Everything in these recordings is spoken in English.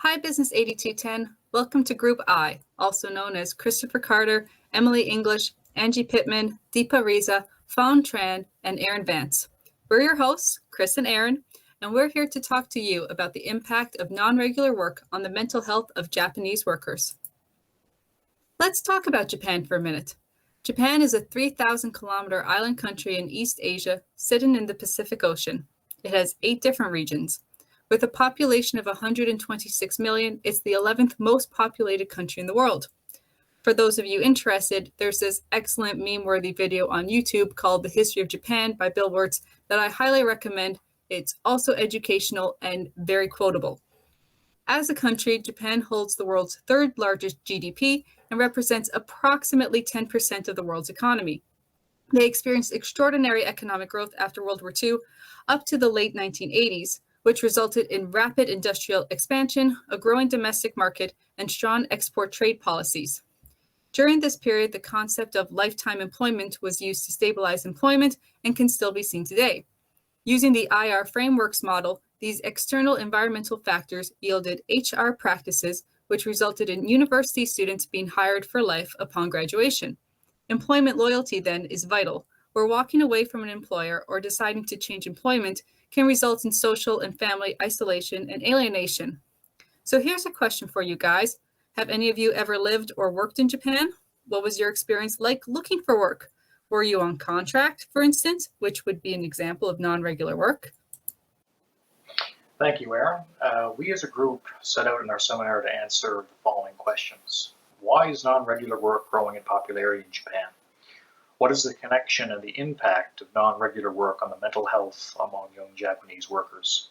Hi, Business 8210. Welcome to Group I, also known as Christopher Carter, Emily English, Angie Pittman, Dipa Riza, Phuong Tran, and Erin Vance. We're your hosts, Chris and Erin, and we're here to talk to you about the impact of non-regular work on the mental health of Japanese workers. Let's talk about Japan for a minute. Japan is a 3,000-kilometer island country in East Asia, sitting in the Pacific Ocean. It has 8 different regions. With a population of 126 million, it's the 11th most populated country in the world. For those of you interested, there's this excellent meme-worthy video on YouTube called The History of Japan by Bill Wirtz that I highly recommend. It's also educational and very quotable. As a country, Japan holds the world's third largest GDP and represents approximately 10% of the world's economy. They experienced extraordinary economic growth after World War II up to the late 1980s, which resulted in rapid industrial expansion, a growing domestic market, and strong export trade policies. During this period, the concept of lifetime employment was used to stabilize employment and can still be seen today. Using the IR frameworks model, these external environmental factors yielded HR practices, which resulted in university students being hired for life upon graduation. Employment loyalty, then, is vital, where walking away from an employer or deciding to change employment can result in social and family isolation and alienation. So here's a question for you guys. Have any of you ever lived or worked in Japan? What was your experience like looking for work? Were you on contract, for instance, which would be an example of non-regular work? Thank you, Erin. We as a group set out in our seminar to answer the following questions. Why is non-regular work growing in popularity in Japan? What is the connection and the impact of non-regular work on the mental health among young Japanese workers?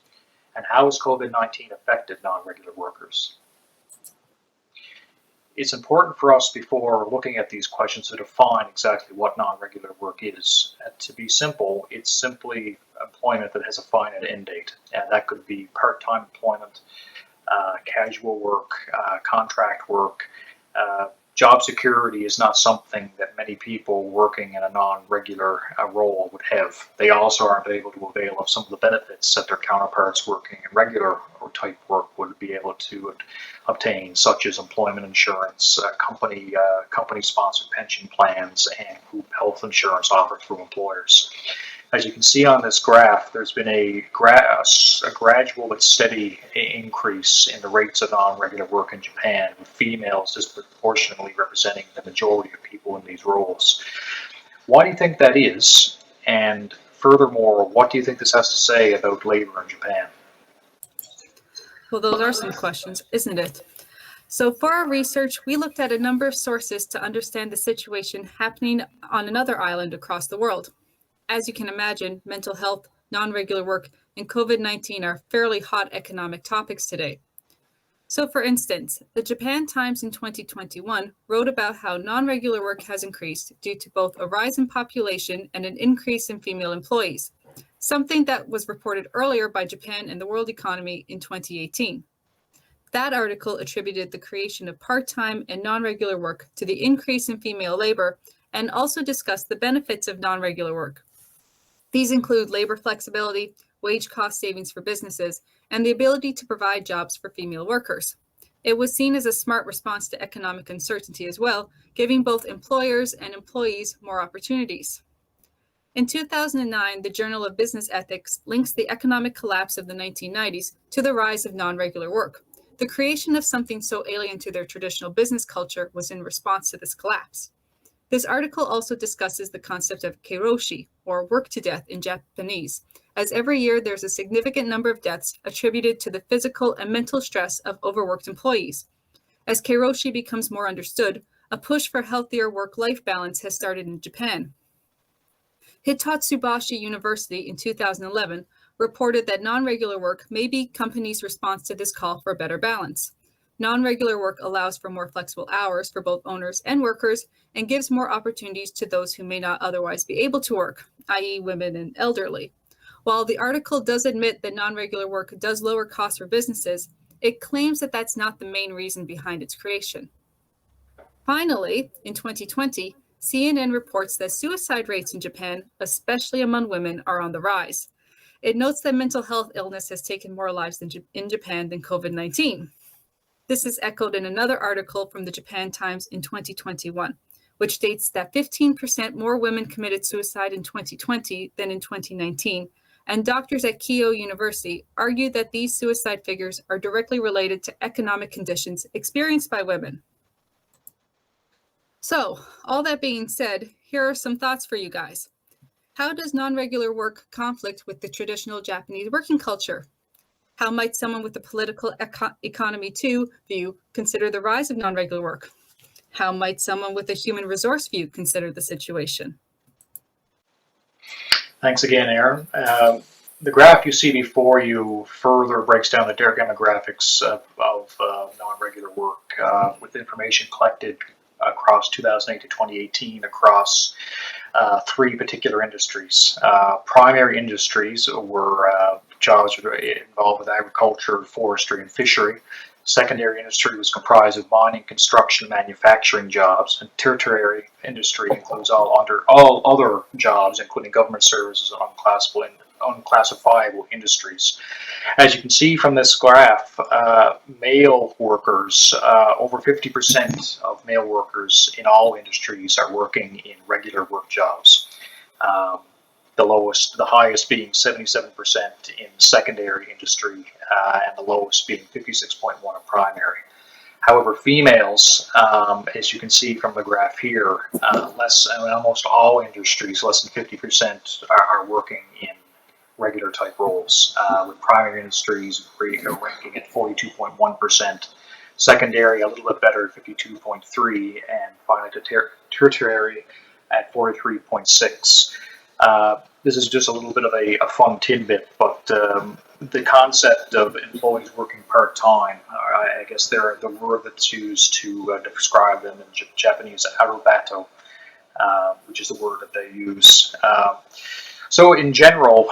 And how has COVID-19 affected non-regular workers? It's important for us, before looking at these questions, to define exactly what non-regular work is. To be simple, it's simply employment that has a finite end date. And that could be part-time employment, casual work, contract work. Job security is not something that many people working in a non-regular role would have. They also aren't able to avail of some of the benefits that their counterparts working in regular or type work would be able to obtain, such as employment insurance, company-sponsored pension plans, and group health insurance offered through employers. As you can see on this graph, there's been a gradual but steady increase in the rates of non-regular work in Japan, with females disproportionately representing the majority of people in these roles. Why do you think that is? And furthermore, what do you think this has to say about labor in Japan? Well, those are some questions, isn't it? So for our research, we looked at a number of sources to understand the situation happening on another island across the world. As you can imagine, mental health, non-regular work, and COVID-19 are fairly hot economic topics today. So for instance, the Japan Times in 2021 wrote about how non-regular work has increased due to both a rise in population and an increase in female employees, something that was reported earlier by Japan and the world economy in 2018. That article attributed the creation of part-time and non-regular work to the increase in female labor and also discussed the benefits of non-regular work. These include labor flexibility, wage cost savings for businesses, and the ability to provide jobs for female workers. It was seen as a smart response to economic uncertainty as well, giving both employers and employees more opportunities. In 2009, the Journal of Business Ethics links the economic collapse of the 1990s to the rise of non-regular work. The creation of something so alien to their traditional business culture was in response to this collapse. This article also discusses the concept of keiroshi, or work to death in Japanese, as every year there's a significant number of deaths attributed to the physical and mental stress of overworked employees. As keiroshi becomes more understood, a push for healthier work-life balance has started in Japan. Hitatsubashi University in 2011 reported that non-regular work may be companies' response to this call for a better balance. Non-regular work allows for more flexible hours for both owners and workers and gives more opportunities to those who may not otherwise be able to work, i.e. women and elderly. While the article does admit that non-regular work does lower costs for businesses, it claims that that's not the main reason behind its creation. Finally, in 2020, CNN reports that suicide rates in Japan, especially among women, are on the rise. It notes that mental health illness has taken more lives in Japan than COVID-19. This is echoed in another article from the Japan Times in 2021, which states that 15% more women committed suicide in 2020 than in 2019, and doctors at Keio University argue that these suicide figures are directly related to economic conditions experienced by women. So, all that being said, here are some thoughts for you guys. How does non-regular work conflict with the traditional Japanese working culture? How might someone with a political economy too view consider the rise of non-regular work? How might someone with a human resource view consider the situation? Thanks again, Erin. The graph you see before you further breaks down the demographics of non-regular work with information collected across 2008 to 2018 across three particular industries. Primary industries were jobs involved with agriculture, forestry, and fishery. Secondary industry was comprised of mining, construction, manufacturing jobs, and tertiary industry includes all other jobs, including government services and unclassifiable industries. As you can see from this graph, male workers, over 50% of male workers in all industries are working in regular work jobs. The highest being 77% in secondary industry, and the lowest being 56.1% in primary. However, females, as you can see from the graph here, in almost all industries, less than 50% are working in regular type roles, with primary industries ranking at 42.1%, secondary a little bit better at 52.3%, and finally tertiary at 43.6%. This is just a little bit of a fun tidbit, but the concept of employees working part-time, I guess they're the word that's used to describe them in Japanese, arubato, which is the word that they use. So in general,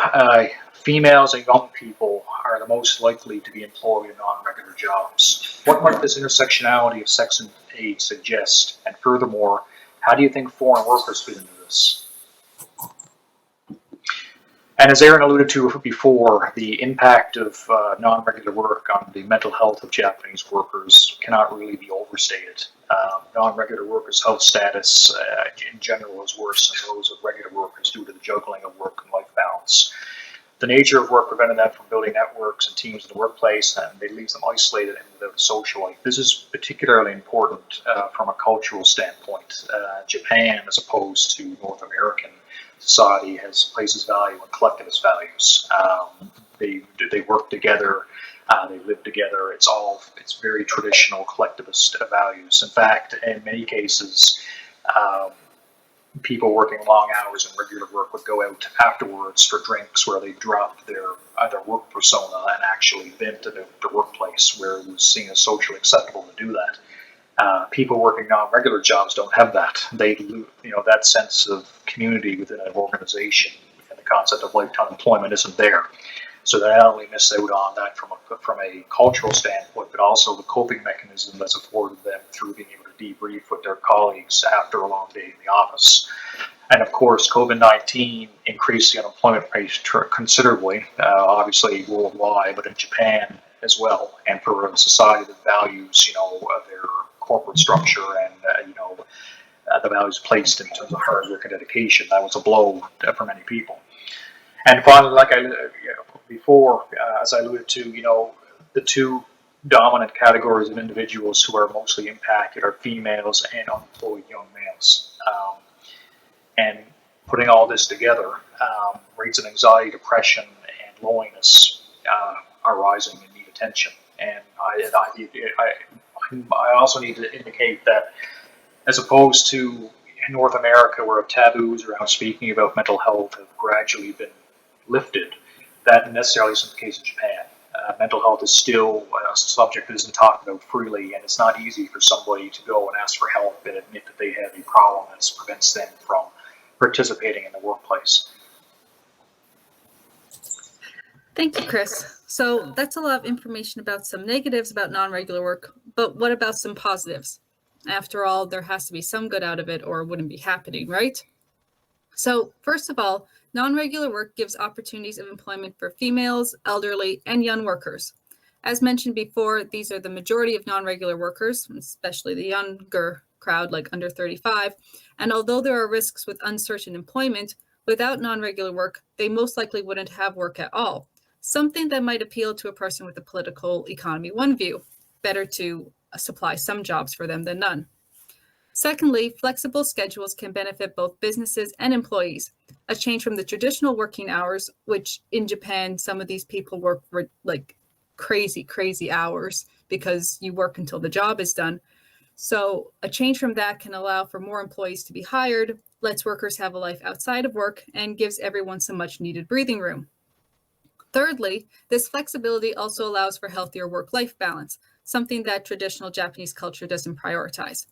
females and young people are the most likely to be employed in non-regular jobs. What might this intersectionality of sex and age suggest? And furthermore, how do you think foreign workers fit into this? And as Erin alluded to before, the impact of non-regular work on the mental health of Japanese workers cannot really be overstated. Non-regular workers' health status in general is worse than those of regular workers due to the juggling of work and life balance. The nature of work prevented them from building networks and teams in the workplace, and it leaves them isolated and without a social life. This is particularly important from a cultural standpoint. Japan, as opposed to North American society, places value on collectivist values. They work together, they live together. It's very traditional collectivist values. In fact, in many cases, people working long hours in regular work would go out afterwards for drinks where they dropped their work persona and actually vent at the workplace where it was seen as socially acceptable to do that. People working non-regular jobs don't have that. They, that sense of community within an organization, and the concept of lifetime employment isn't there. So they not only miss out on that from a cultural standpoint, but also the coping mechanism that's afforded them through being able to debrief with their colleagues after a long day in the office. And of course, COVID-19 increased the unemployment rate considerably, obviously worldwide, but in Japan as well. And for a society that values, their corporate structure and the values placed in terms of hard work and dedication, that was a blow for many people. And finally, before, as I alluded to, the two dominant categories of individuals who are mostly impacted are females and unemployed young males. And putting all this together, rates of anxiety, depression, and loneliness are rising and need attention. And I also need to indicate that, as opposed to North America, where taboos around speaking about mental health have gradually been lifted, that necessarily isn't the case in Japan. Mental health is still a subject that isn't talked about freely, and it's not easy for somebody to go and ask for help and admit that they have a problem that prevents them from participating in the workplace. Thank you, Chris. So that's a lot of information about some negatives about non-regular work, but what about some positives? After all, there has to be some good out of it or it wouldn't be happening, right? So first of all, non-regular work gives opportunities of employment for females, elderly, and young workers. As mentioned before, these are the majority of non-regular workers, especially the younger crowd, like under 35. And although there are risks with uncertain employment, without non-regular work, they most likely wouldn't have work at all. Something that might appeal to a person with a political economy one view. Better to supply some jobs for them than none. Secondly, flexible schedules can benefit both businesses and employees. A change from the traditional working hours, which in Japan, some of these people work for like crazy hours because you work until the job is done. So a change from that can allow for more employees to be hired, lets workers have a life outside of work, and gives everyone some much needed breathing room. Thirdly, this flexibility also allows for healthier work-life balance, something that traditional Japanese culture doesn't prioritize.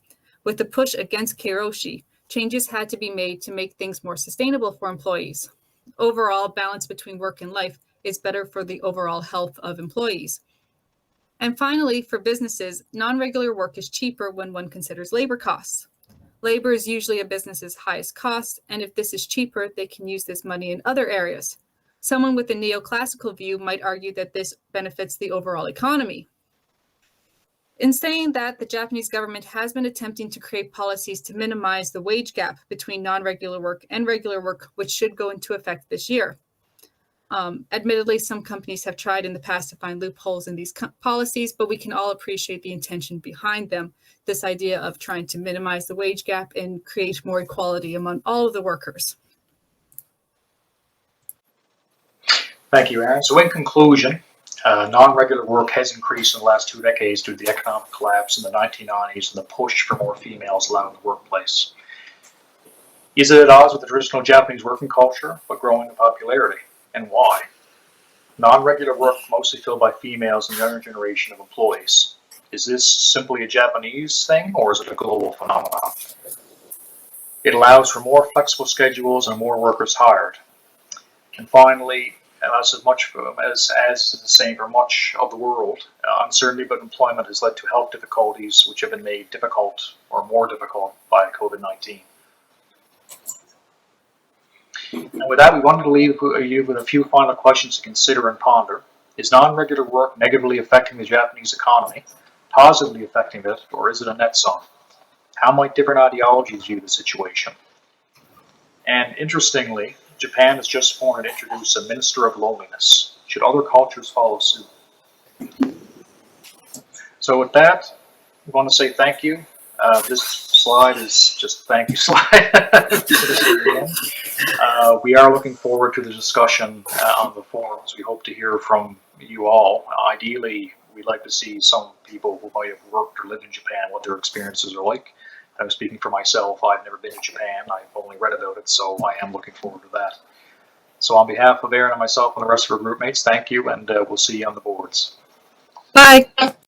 With the push against keiroshi, changes had to be made to make things more sustainable for employees. Overall, balance between work and life is better for the overall health of employees. And finally, for businesses, non-regular work is cheaper when one considers labor costs. Labor is usually a business's highest cost, and if this is cheaper, they can use this money in other areas. Someone with a neoclassical view might argue that this benefits the overall economy. In saying that, the Japanese government has been attempting to create policies to minimize the wage gap between non-regular work and regular work, which should go into effect this year. Admittedly, some companies have tried in the past to find loopholes in these policies, but we can all appreciate the intention behind them, this idea of trying to minimize the wage gap and create more equality among all of the workers. Thank you, Erin. So in conclusion, non-regular work has increased in the last 2 decades due to the economic collapse in the 1990s and the push for more females allowed in the workplace. Is it at odds with the traditional Japanese working culture, but growing in popularity? And why? Non-regular work mostly filled by females and the younger generation of employees. Is this simply a Japanese thing, or is it a global phenomenon? It allows for more flexible schedules and more workers hired. And finally, as much as the same for much of the world, uncertainty about employment has led to health difficulties which have been made difficult or more difficult by COVID-19. And with that, we wanted to leave you with a few final questions to consider and ponder. Is non-regular work negatively affecting the Japanese economy, positively affecting it, or is it a net sum? How might different ideologies view the situation? And interestingly, Japan has just sworn to introduce a Minister of Loneliness. Should other cultures follow suit? So with that, we want to say thank you. This slide is just a thank you slide. We are looking forward to the discussion on the forums. We hope to hear from you all. Ideally, we'd like to see some people who might have worked or lived in Japan, what their experiences are like. I'm speaking for myself. I've never been to Japan. I've only read about it, so I am looking forward to that. So on behalf of Erin and myself and the rest of our group mates, thank you, and we'll see you on the boards. Bye.